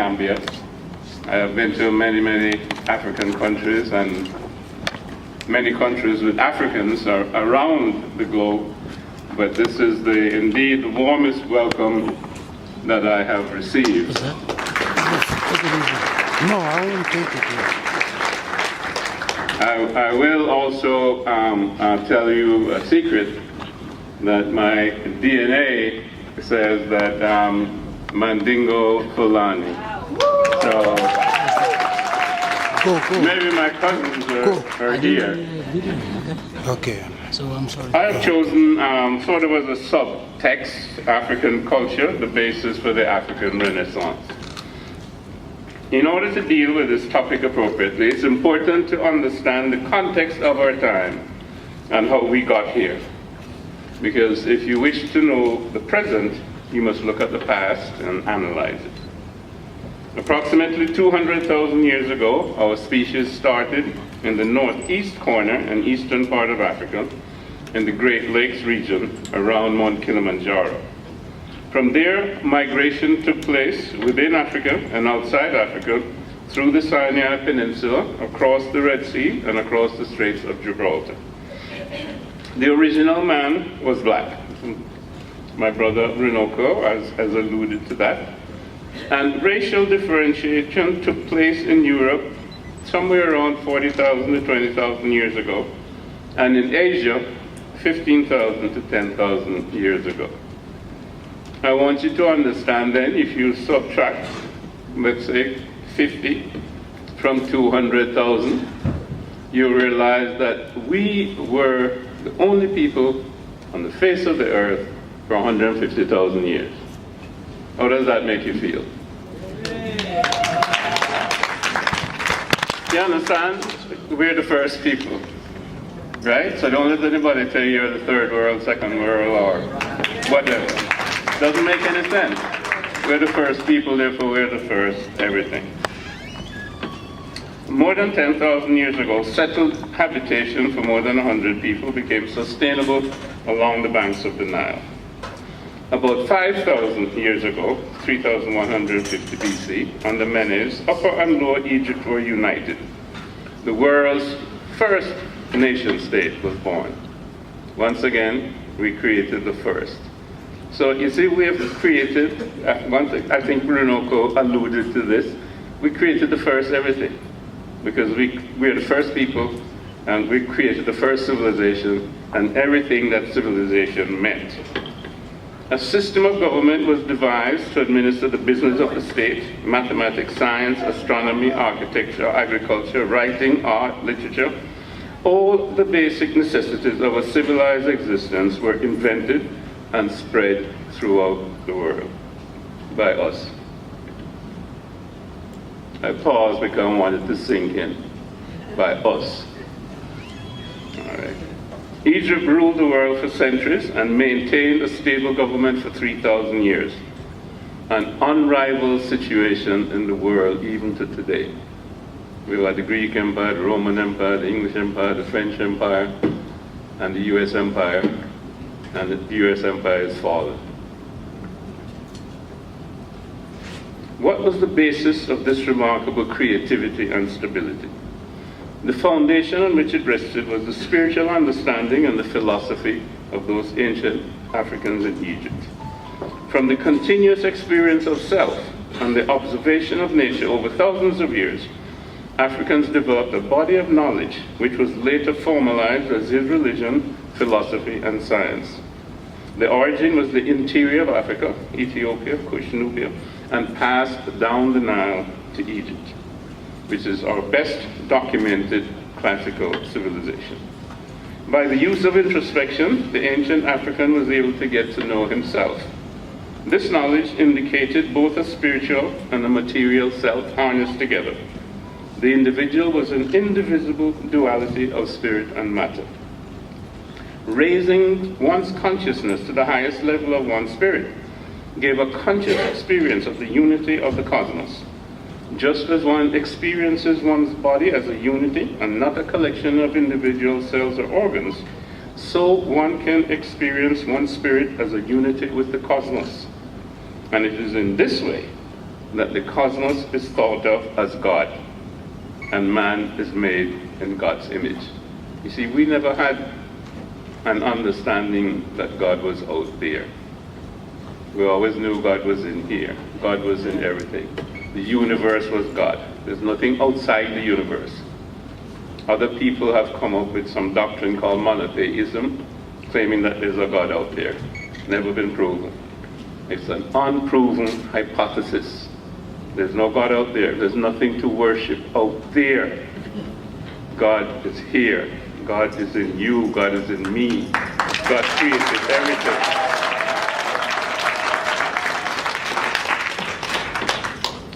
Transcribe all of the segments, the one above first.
Gambia. I have been to many, many African countries and many countries with Africans around the globe, but this is indeed the warmest welcome that I have received. No, I won't take it. I will also tell you a secret, that my DNA says that Mandingo Fulani. So maybe my cousins are here. Okay. So I'm sorry. I have chosen sort of as a subtext African culture, the basis for the African Renaissance. In order to deal with this topic appropriately, it's important to understand the context of our time and how we got here. Because if you wish to know the present, you must look at the past and analyze it. Approximately 200,000 years ago, our species started in the northeast corner and eastern part of Africa, in the Great Lakes region around Mount Kilimanjaro. From there, migration took place within Africa and outside Africa through the Sinai Peninsula, across the Red Sea, and across the Straits of Gibraltar. The original man was black. My brother Runoko has alluded to that. And racial differentiation took place in Europe somewhere around 40,000 to 20,000 years ago, and in Asia, 15,000 to 10,000 years ago. I want you to understand then, if you subtract, let's say, 50 from 200,000, you realize that we were the only people on the face of the earth for 150,000 years. How does that make you feel? You understand? We're the first people, right? So don't let anybody tell you you're the third world, second world, or whatever. Doesn't make any sense. We're the first people, therefore we're the first everything. More than 10,000 years ago, settled habitation for more than 100 people became sustainable along the banks of the Nile. About 5,000 years ago, 3,150 BC, under Menes, Upper and Lower Egypt were united. The world's first nation state was born. Once again, we created the first. So you see, we have created, one thing, I think Runoko alluded to this, we created the first everything. Because we're the first people, and we created the first civilization, and everything that civilization meant. A system of government was devised to administer the business of the state: mathematics, science, astronomy, architecture, agriculture, writing, art, literature. All the basic necessities of a civilized existence were invented and spread throughout the world by us. I paused because I wanted to sink in. By us. All right. Egypt ruled the world for centuries and maintained a stable government for 3,000 years. An unrivaled situation in the world even to today. We had the Greek Empire, the Roman Empire, the English Empire, the French Empire, and the US Empire, and the US Empire has fallen. What was the basis of this remarkable creativity and stability? The foundation on which it rested was the spiritual understanding and the philosophy of those ancient Africans in Egypt. From the continuous experience of self and the observation of nature over thousands of years, Africans developed a body of knowledge which was later formalized as his religion, philosophy, and science. The origin was the interior of Africa, Ethiopia, Kush, Nubia, and passed down the Nile to Egypt, which is our best documented classical civilization. By the use of introspection, the ancient African was able to get to know himself. This knowledge indicated both a spiritual and a material self harnessed together. The individual was an indivisible duality of spirit and matter. Raising one's consciousness to the highest level of one's spirit gave a conscious experience of the unity of the cosmos. Just as one experiences one's body as a unity and not a collection of individual cells or organs, so one can experience one's spirit as a unity with the cosmos. And it is in this way that the cosmos is thought of as God, and man is made in God's image. You see, we never had an understanding that God was out there. We always knew God was in here. God was in everything. The universe was God. There's nothing outside the universe. Other people have come up with some doctrine called monotheism, claiming that there's a God out there. Never been proven. It's an unproven hypothesis. There's no God out there. There's nothing to worship out there. God is here. God is in you. God is in me. God created everything.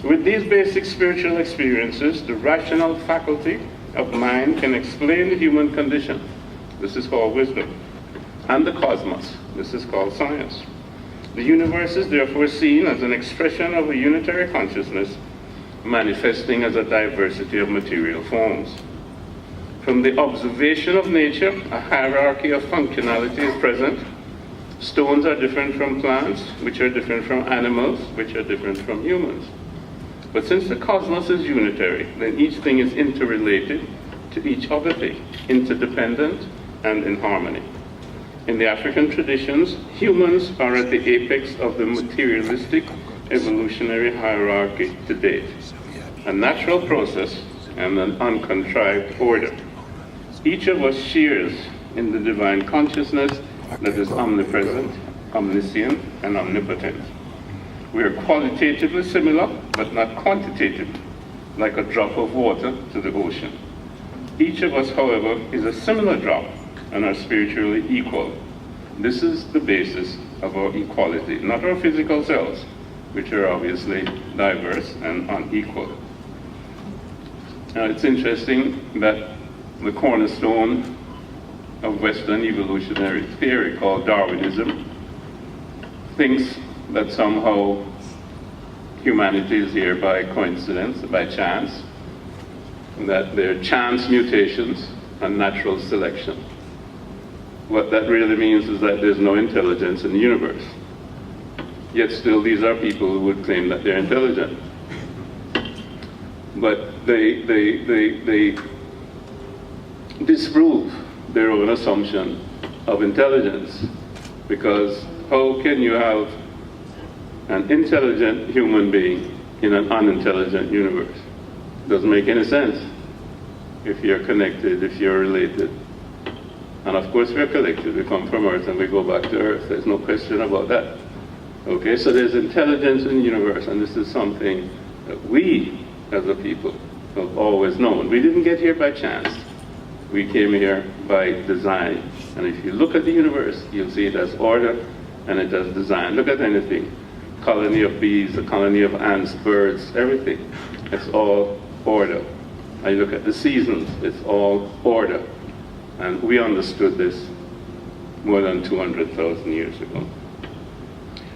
With these basic spiritual experiences, the rational faculty of mind can explain the human condition. This is called wisdom. And the cosmos. This is called science. The universe is therefore seen as an expression of a unitary consciousness manifesting as a diversity of material forms. From the observation of nature, a hierarchy of functionality is present. Stones are different from plants, which are different from animals, which are different from humans. But since the cosmos is unitary, then each thing is interrelated to each other thing, interdependent and in harmony. In the African traditions, humans are at the apex of the materialistic evolutionary hierarchy to date, a natural process and an uncontrived order. Each of us shares in the divine consciousness that is omnipresent, omniscient, and omnipotent. We are qualitatively similar, but not quantitative, like a drop of water to the ocean. Each of us, however, is a similar drop and are spiritually equal. This is the basis of our equality, not our physical selves, which are obviously diverse and unequal. Now, it's interesting that the cornerstone of Western evolutionary theory, called Darwinism, thinks that somehow humanity is here by coincidence, by chance, and that they're chance mutations and natural selection. What that really means is that there's no intelligence in the universe. Yet still these are people who would claim that they're intelligent. But they disprove their own assumption of intelligence, because how can you have an intelligent human being in an unintelligent universe? Doesn't make any sense if you're connected, if you're related. And of course we're connected. We come from Earth and we go back to Earth. There's no question about that. Okay, so there's intelligence in the universe, and this is something that we as a people have always known. We didn't get here by chance. We came here by design. And if you look at the universe, you'll see it has order and it has design. Look at anything. Colony of bees, a colony of ants, birds, everything. It's all order. I look at the seasons, it's all order. And we understood this more than 200,000 years ago.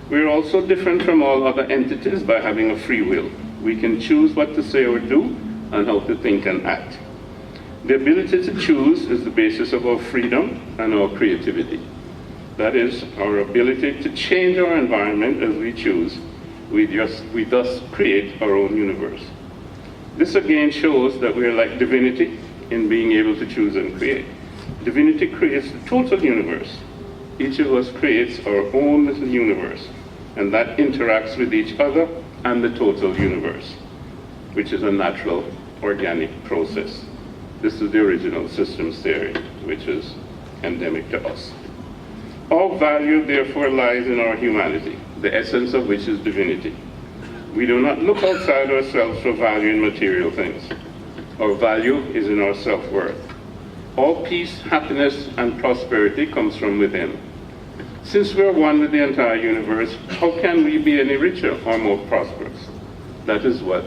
We're also different from all other entities by having a free will. We can choose what to say or do and how to think and act. The ability to choose is the basis of our freedom and our creativity. That is, our ability to change our environment as we choose. We thus create our own universe. This again shows that we are like divinity in being able to choose and create. Divinity creates the total universe. Each of us creates our own little universe, and that interacts with each other and the total universe, which is a natural organic process. This is the original systems theory, which is endemic to us. All value, therefore, lies in our humanity, the essence of which is divinity. We do not look outside ourselves for value in material things. Our value is in our self-worth. All peace, happiness, and prosperity comes from within. Since we are one with the entire universe, how can we be any richer or more prosperous? That is what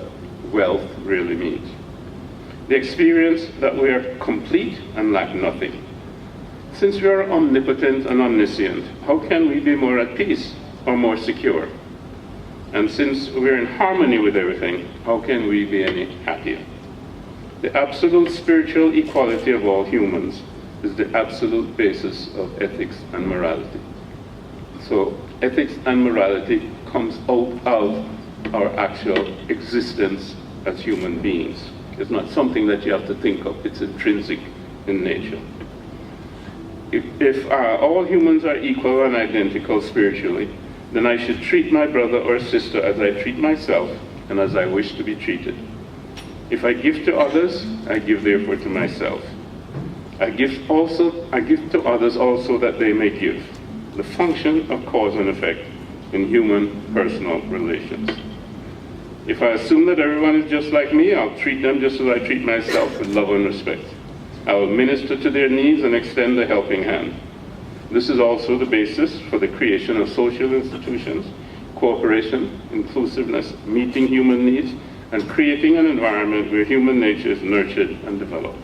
wealth really means. The experience that we are complete and lack nothing. Since we are omnipotent and omniscient, how can we be more at peace or more secure? And since we're in harmony with everything, how can we be any happier? The absolute spiritual equality of all humans is the absolute basis of ethics and morality. So ethics and morality comes out of our actual existence as human beings. It's not something that you have to think of, it's intrinsic in nature. If all humans are equal and identical spiritually, then I should treat my brother or sister as I treat myself and as I wish to be treated. If I give to others, I give therefore to myself. I give to others also that they may give. The function of cause and effect in human personal relations. If I assume that everyone is just like me, I'll treat them just as I treat myself, with love and respect. I will minister to their needs and extend a helping hand. This is also the basis for the creation of social institutions, cooperation, inclusiveness, meeting human needs, and creating an environment where human nature is nurtured and developed.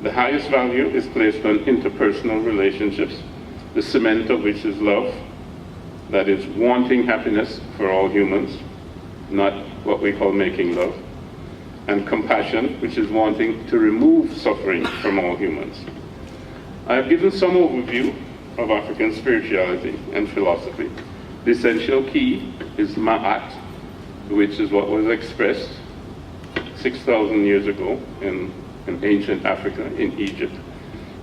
The highest value is placed on interpersonal relationships, the cement of which is love, that is wanting happiness for all humans, not what we call making love, and compassion, which is wanting to remove suffering from all humans. I have given some overview of African spirituality and philosophy. The essential key is Ma'at, which is what was expressed 6,000 years ago in ancient Africa, in Egypt,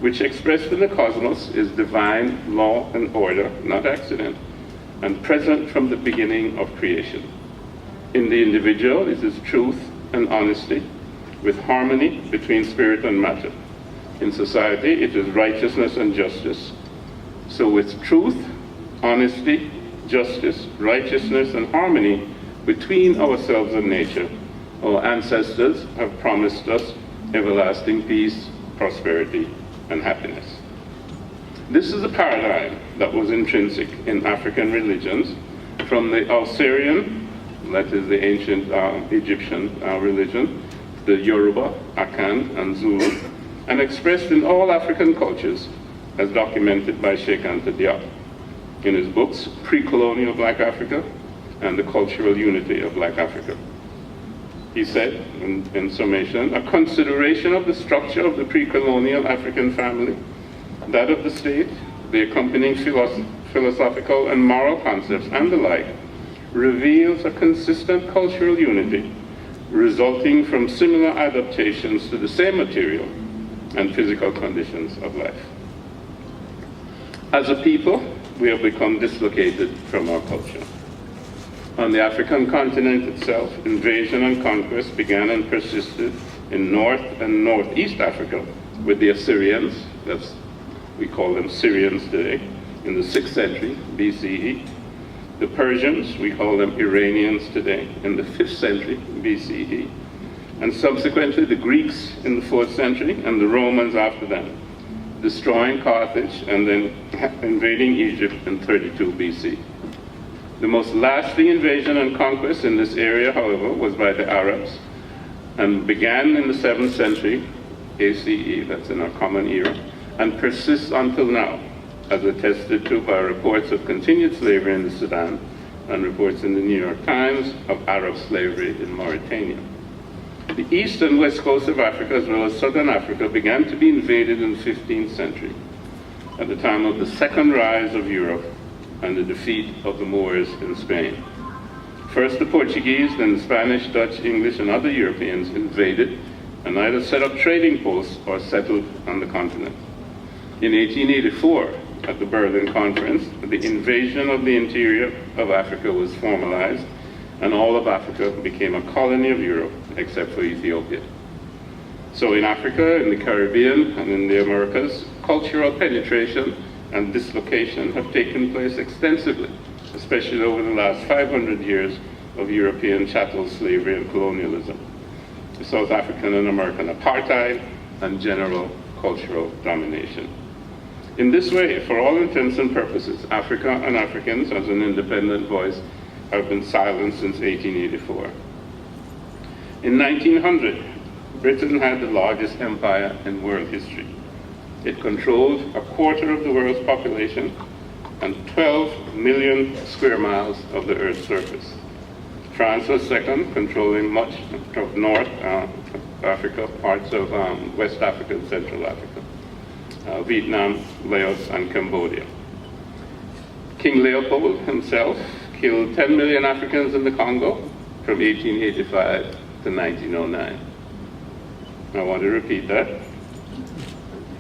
which expressed in the cosmos is divine law and order, not accident, and present from the beginning of creation. In the individual, it is truth and honesty, with harmony between spirit and matter. In society, it is righteousness and justice. So with truth, honesty, justice, righteousness, and harmony between ourselves and nature, our ancestors have promised us everlasting peace, prosperity, and happiness. This is a paradigm that was intrinsic in African religions from the Assyrian, that is the ancient Egyptian religion, the Yoruba, Akan, and Zulu, and expressed in all African cultures as documented by Sheikh Anta Diop in his books, Pre-Colonial Black Africa and The Cultural Unity of Black Africa. He said, in summation, a consideration of the structure of the pre-colonial African family, that of the state, the accompanying philosophical and moral concepts, and the like, reveals a consistent cultural unity resulting from similar adaptations to the same material and physical conditions of life. As a people, we have become dislocated from our culture. On the African continent itself, invasion and conquest began and persisted in North and Northeast Africa with the Assyrians, we call them Syrians today, in the 6th century BCE. The Persians, we call them Iranians today, in the 5th century BCE. And subsequently the Greeks in the 4th century and the Romans after them, destroying Carthage and then invading Egypt in 32 BC. The most lasting invasion and conquest in this area, however, was by the Arabs and began in the 7th century ACE, that's in our common era, and persists until now, as attested to by reports of continued slavery in the Sudan and reports in the New York Times of Arab slavery in Mauritania. The east and west coast of Africa, as well as southern Africa, began to be invaded in the 15th century, at the time of the second rise of Europe and the defeat of the Moors in Spain. First the Portuguese, then the Spanish, Dutch, English, and other Europeans invaded and either set up trading posts or settled on the continent. In 1884, at the Berlin Conference, the invasion of the interior of Africa was formalized, and all of Africa became a colony of Europe, except for Ethiopia. So in Africa, in the Caribbean, and in the Americas, cultural penetration and dislocation have taken place extensively, especially over the last 500 years of European chattel slavery and colonialism, the South African and American apartheid, and general cultural domination. In this way, for all intents and purposes, Africa and Africans as an independent voice have been silent since 1884. In 1900, Britain had the largest empire in world history. It controlled a quarter of the world's population and 12 million square miles of the Earth's surface. France was second, controlling much of North Africa, parts of West Africa and Central Africa, Vietnam, Laos, and Cambodia. King Leopold himself killed 10 million Africans in the Congo from 1885 to 1909. I want to repeat that.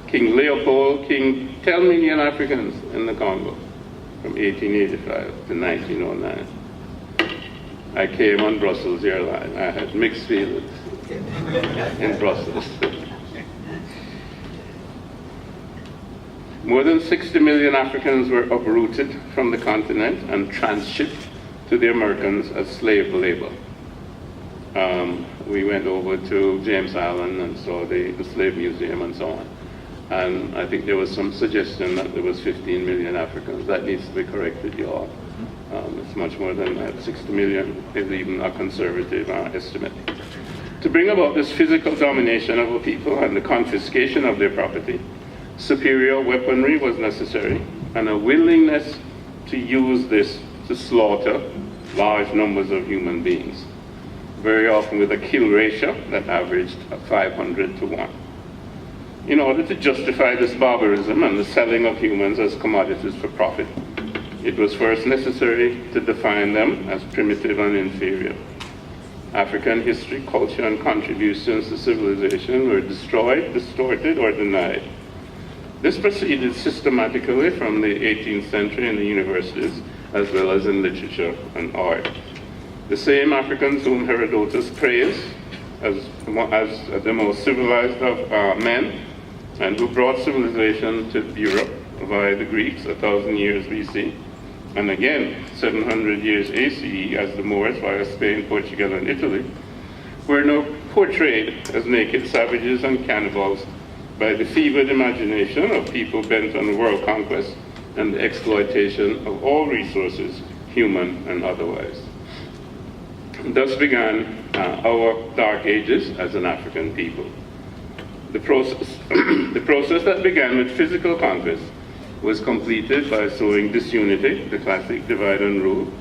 King Leopold, 10 million Africans in the Congo from 1885 to 1909. I came on Brussels Airlines. I had mixed feelings in Brussels. More than 60 million Africans were uprooted from the continent and transshipped to the Americans as slave labor. We went over to James Island and saw the slave museum and so on. And I think there was some suggestion that there was 15 million Africans. That needs to be corrected, y'all. It's much more than that. 60 million is even a conservative estimate. To bring about this physical domination of a people and the confiscation of their property, superior weaponry was necessary, and a willingness to use this to slaughter large numbers of human beings, very often with a kill ratio that averaged 500 to 1. In order to justify this barbarism and the selling of humans as commodities for profit, it was first necessary to define them as primitive and inferior. African history, culture, and contributions to civilization were destroyed, distorted, or denied. This proceeded systematically from the 18th century in the universities, as well as in literature and art. The same Africans whom Herodotus praised as the most civilized of men, and who brought civilization to Europe via the Greeks 1,000 years BC, and again 700 years ACE as the Moors via Spain, Portugal, and Italy, were now portrayed as naked savages and cannibals by the fevered imagination of people bent on world conquest and the exploitation of all resources, human and otherwise. Thus began our dark ages as an African people. The process that began with physical conquest was completed by sowing disunity, the classic divide and rule,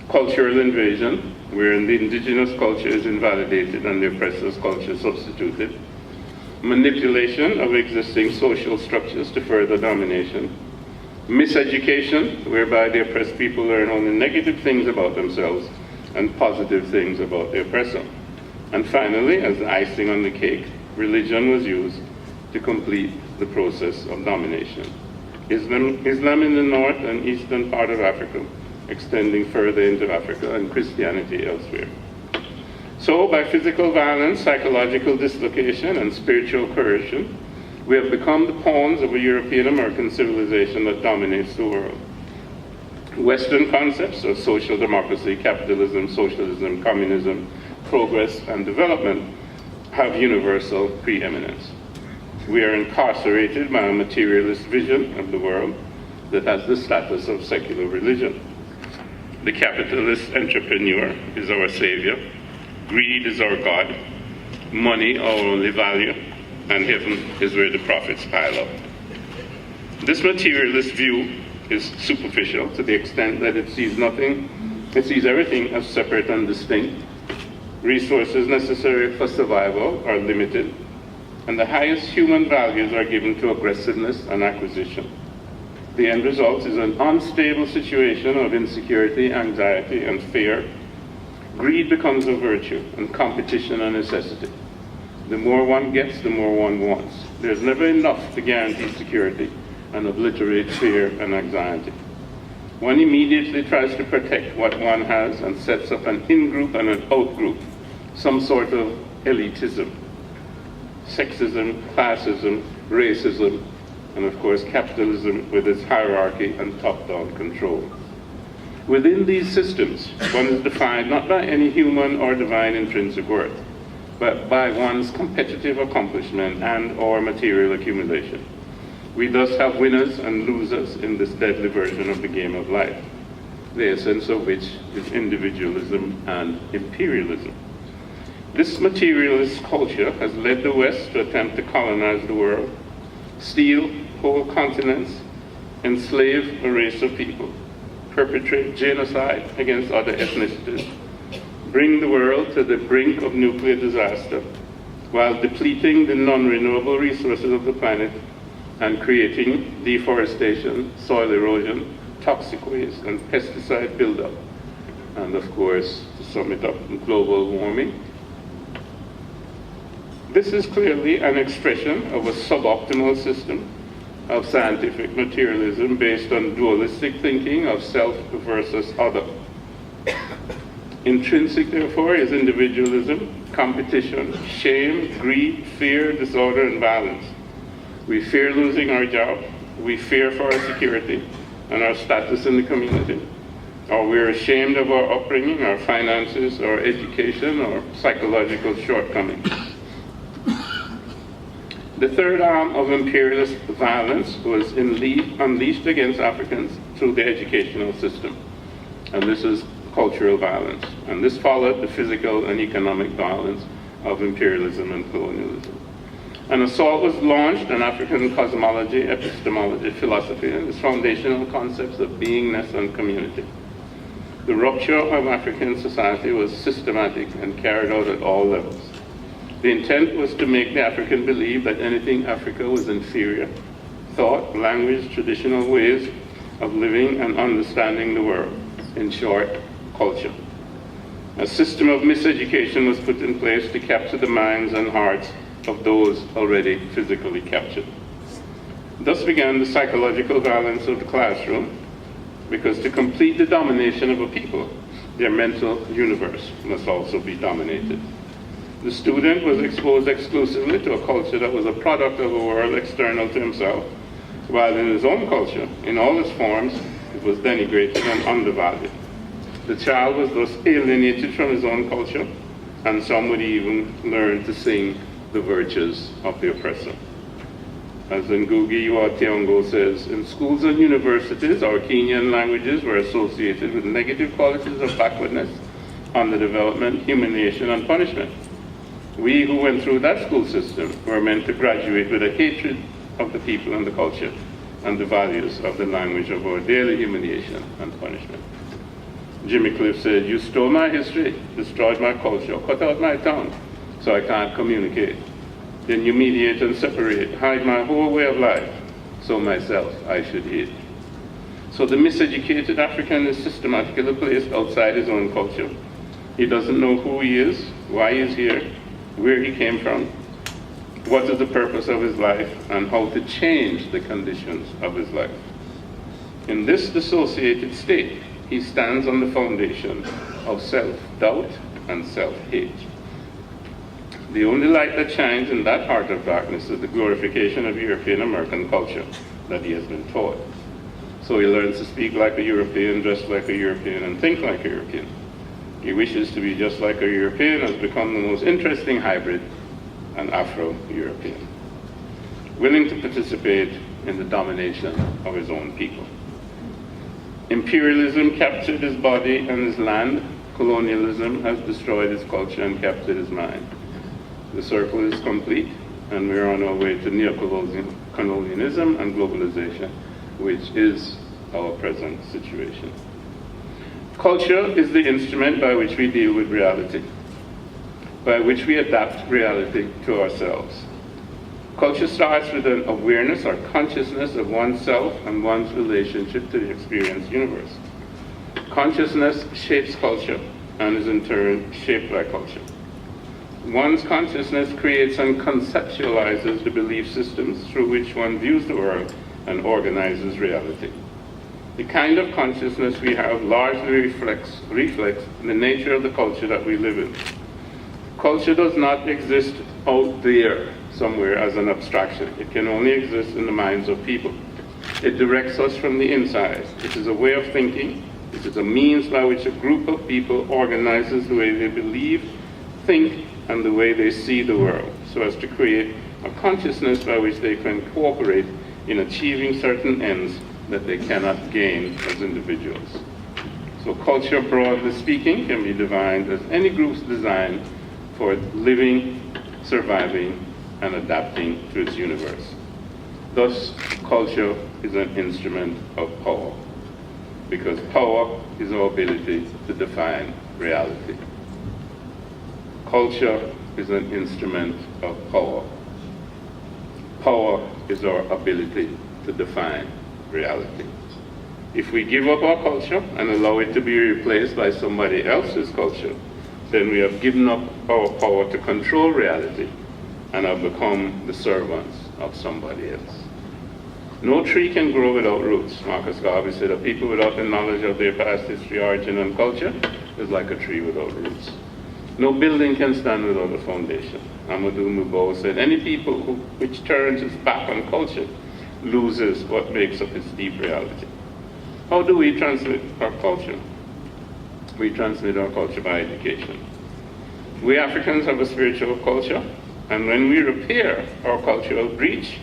cultural invasion, wherein the indigenous culture is invalidated and the oppressor's culture substituted, manipulation of existing social structures to further domination, miseducation, whereby the oppressed people learn only negative things about themselves and positive things about the oppressor. And finally, as the icing on the cake, religion was used to complete the process of domination. Islam in the north and eastern part of Africa, extending further into Africa, and Christianity elsewhere. So, by physical violence, psychological dislocation, and spiritual coercion, we have become the pawns of a European-American civilization that dominates the world. Western concepts of social democracy, capitalism, socialism, communism, progress, and development have universal preeminence. We are incarcerated by a materialist vision of the world that has the status of secular religion. The capitalist entrepreneur is our savior, greed is our God, money our only value, and heaven is where the profits pile up. This materialist view is superficial to the extent that it sees everything as separate and distinct. Resources necessary for survival are limited, and the highest human values are given to aggressiveness and acquisition. The end result is an unstable situation of insecurity, anxiety, and fear. Greed becomes a virtue, and competition a necessity. The more one gets, the more one wants. There's never enough to guarantee security and obliterate fear and anxiety. One immediately tries to protect what one has and sets up an in-group and an out-group, some sort of elitism, sexism, classism, racism, and of course capitalism with its hierarchy and top-down control. Within these systems, one is defined not by any human or divine intrinsic worth, but by one's competitive accomplishment and or material accumulation. We thus have winners and losers in this deadly version of the game of life, the essence of which is individualism and imperialism. This materialist culture has led the West to attempt to colonize the world, steal whole continents, enslave a race of people, perpetrate genocide against other ethnicities, bring the world to the brink of nuclear disaster, while depleting the non-renewable resources of the planet and creating deforestation, soil erosion, toxic waste, and pesticide buildup. and of course, to sum it up, global warming. This is clearly an expression of a suboptimal system of scientific materialism based on dualistic thinking of self versus other. Intrinsic, therefore, is individualism, competition, shame, greed, fear, disorder, and violence. We fear losing our job, we fear for our security and our status in the community, or we're ashamed of our upbringing, our finances, our education, or psychological shortcomings. The third arm of imperialist violence was unleashed against Africans through the educational system, and this is cultural violence. And this followed the physical and economic violence of imperialism and colonialism. An assault was launched on African cosmology, epistemology, philosophy, and its foundational concepts of beingness and community. The rupture of African society was systematic and carried out at all levels. The intent was to make the African believe that anything Africa was inferior: thought, language, traditional ways of living and understanding the world. In short, culture. A system of miseducation was put in place to capture the minds and hearts of those already physically captured. Thus began the psychological violence of the classroom, because to complete the domination of a people, their mental universe must also be dominated. The student was exposed exclusively to a culture that was a product of a world external to himself, while in his own culture, in all its forms, it was denigrated and undervalued. The child was thus alienated from his own culture, and some would even learn to sing the virtues of the oppressor. As Ngugi wa Thiong'o says, in schools and universities, our Kenyan languages were associated with negative qualities of backwardness, underdevelopment, humiliation, and punishment. We who went through that school system were meant to graduate with a hatred of the people and the culture and the values of the language of our daily humiliation and punishment. Jimmy Cliff said, "You stole my history, destroyed my culture, cut out my tongue, so I can't communicate. Then you mediate and separate, hide my whole way of life, so myself I should hate." So the miseducated African is systematically placed outside his own culture. He doesn't know who he is, why he's here, where he came from, what is the purpose of his life, and how to change the conditions of his life. In this dissociated state, he stands on the foundation of self-doubt and self-hate. The only light that shines in that heart of darkness is the glorification of European American culture that he has been taught. So he learns to speak like a European, dress like a European, and think like a European. He wishes to be just like a European, has become the most interesting hybrid, an Afro-European, willing to participate in the domination of his own people. Imperialism captured his body and his land. Colonialism has destroyed his culture and captured his mind. The circle is complete, and we're on our way to neo-colonialism and globalization, which is our present situation. Culture is the instrument by which we deal with reality, by which we adapt reality to ourselves. Culture starts with an awareness or consciousness of oneself and one's relationship to the experienced universe. Consciousness shapes culture and is in turn shaped by culture. One's consciousness creates and conceptualizes the belief systems through which one views the world and organizes reality. The kind of consciousness we have largely reflects the nature of the culture that we live in. Culture does not exist out there somewhere as an abstraction. It can only exist in the minds of people. It directs us from the inside. It is a way of thinking. It is a means by which a group of people organizes the way they believe, think, and the way they see the world, so as to create a consciousness by which they can cooperate in achieving certain ends that they cannot gain as individuals. So culture, broadly speaking, can be defined as any group's design for living, surviving, and adapting to its universe. Thus, culture is an instrument of power, because power is our ability to define reality. Culture is an instrument of power. Power is our ability to define reality. If we give up our culture and allow it to be replaced by somebody else's culture, then we have given up our power to control reality and have become the servants of somebody else. No tree can grow without roots. Marcus Garvey said, a people without the knowledge of their past history, origin, and culture is like a tree without roots. No building can stand without a foundation. Amadou Moubo said, any people which turns its back on culture loses what makes up its deep reality. How do we transmit our culture? We transmit our culture by education. We Africans have a spiritual culture, and when we repair our cultural breach,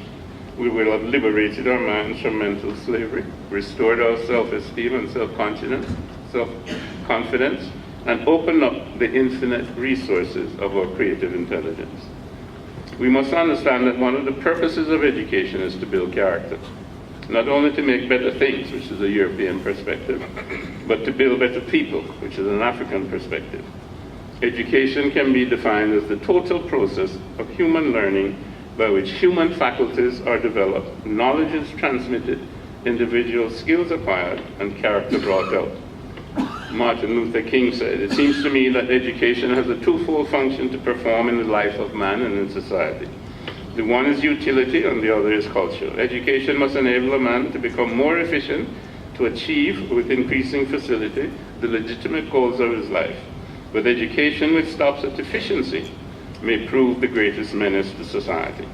we will have liberated our minds from mental slavery, restored our self-esteem and self-confidence, and opened up the infinite resources of our creative intelligence. We must understand that one of the purposes of education is to build character. Not only to make better things, which is a European perspective, but to build better people, which is an African perspective. Education can be defined as the total process of human learning by which human faculties are developed, knowledge is transmitted, individual skills acquired, and character brought out. Martin Luther King said, it seems to me that education has a twofold function to perform in the life of man and in society. The one is utility and the other is culture. Education must enable a man to become more efficient, to achieve with increasing facility the legitimate goals of his life. But education which stops at efficiency may prove the greatest menace to society.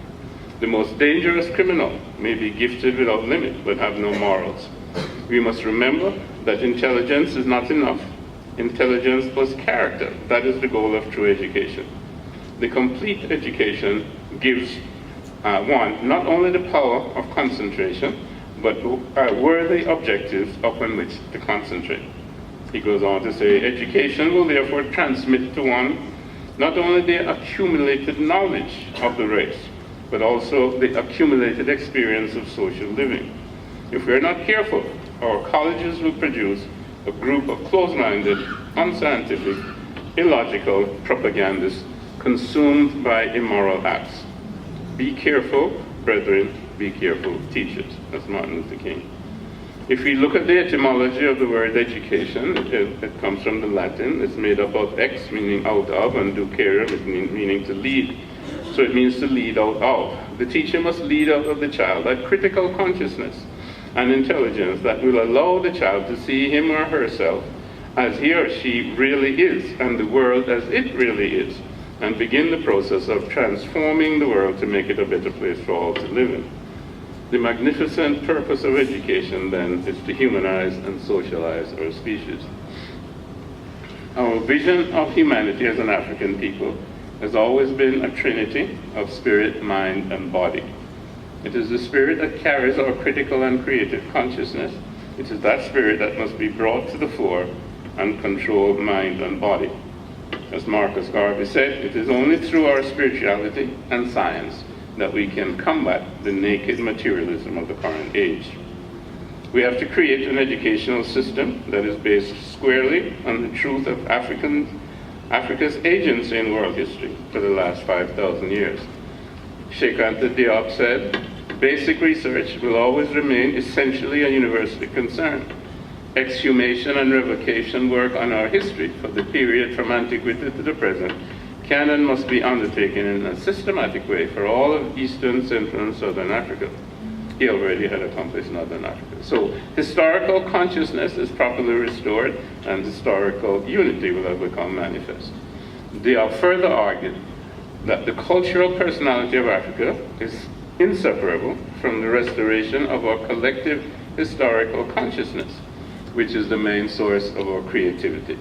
The most dangerous criminal may be gifted without limit, but have no morals. We must remember that intelligence is not enough. Intelligence plus character, that is the goal of true education. The complete education gives one, not only the power of concentration, but worthy objectives upon which to concentrate. He goes on to say, education will therefore transmit to one not only the accumulated knowledge of the race, but also the accumulated experience of social living. If we are not careful, our colleges will produce a group of closed-minded, unscientific, illogical propagandists consumed by immoral acts. Be careful, brethren, be careful, teachers. That's Martin Luther King. If we look at the etymology of the word education, it comes from the Latin. It's made up of ex, meaning out of, and ducere, meaning to lead. So it means to lead out of. The teacher must lead out of the child that critical consciousness and intelligence that will allow the child to see him or herself as he or she really is, and the world as it really is, and begin the process of transforming the world to make it a better place for all to live in. The magnificent purpose of education, then, is to humanize and socialize our species. Our vision of humanity as an African people has always been a trinity of spirit, mind, and body. It is the spirit that carries our critical and creative consciousness. It is that spirit that must be brought to the fore and control mind and body. As Marcus Garvey said, it is only through our spirituality and science that we can combat the naked materialism of the current age. We have to create an educational system that is based squarely on the truth of Africa's agency in world history for the last 5,000 years. Sheikh Anta Diop said, basic research will always remain essentially a university concern. Exhumation and revocation work on our history for the period from antiquity to the present can and must be undertaken in a systematic way for all of Eastern, Central, and Southern Africa. He already had accomplished Northern Africa. So historical consciousness is properly restored and historical unity will have become manifest. They have further argued that the cultural personality of Africa is inseparable from the restoration of our collective historical consciousness, which is the main source of our creativity.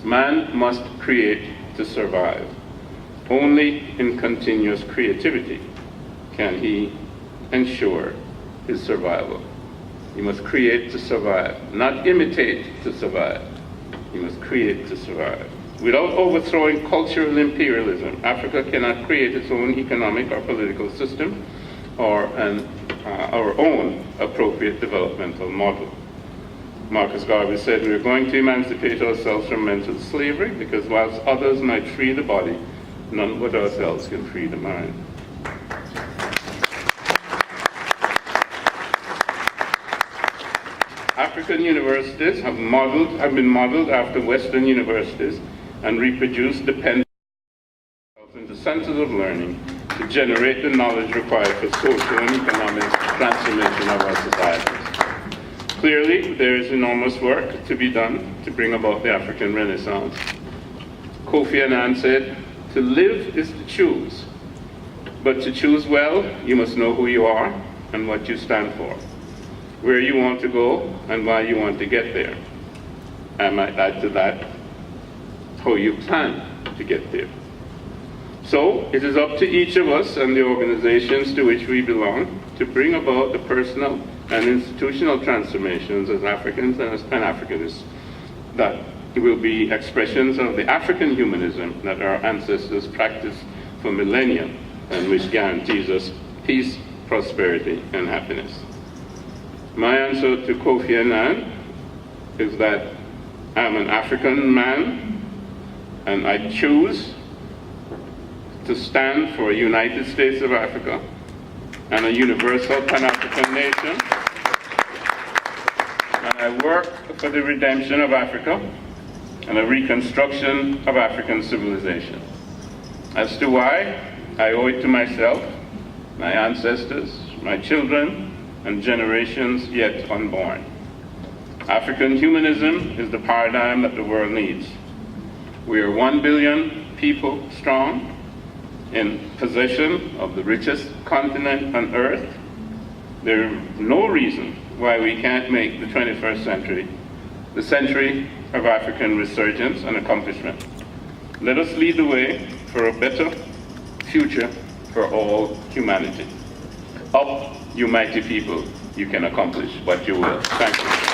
Man must create to survive. Only in continuous creativity can he ensure his survival. He must create to survive, not imitate to survive. He must create to survive. Without overthrowing cultural imperialism, Africa cannot create its own economic or political system or our own appropriate developmental model. Marcus Garvey said, we are going to emancipate ourselves from mental slavery because whilst others might free the body, none but ourselves can free the mind. African universities have been modeled after Western universities and reproduced dependent into centers of learning to generate the knowledge required for social and economic transformation of our societies. Clearly, there is enormous work to be done to bring about the African Renaissance. Kofi Annan said, "To live is to choose, but to choose well, you must know who you are and what you stand for, where you want to go and why you want to get there. I might add to that, how you plan to get there." So it is up to each of us and the organizations to which we belong to bring about the personal and institutional transformations as Africans and as Pan-Africanists that will be expressions of the African humanism that our ancestors practiced for millennia and which guarantees us peace, prosperity, and happiness. My answer to Kofi Annan is that I'm an African man and I choose to stand for a United States of Africa and a universal Pan-African nation. And I work for the redemption of Africa and a reconstruction of African civilization. As to why, I owe it to myself, my ancestors, my children, and generations yet unborn. African humanism is the paradigm that the world needs. We are 1 billion people strong, in possession of the richest continent on earth. There is no reason why we can't make the 21st century the century of African resurgence and accomplishment. Let us lead the way for a better future for all humanity. Up, you mighty people, you can accomplish what you will. Thank you.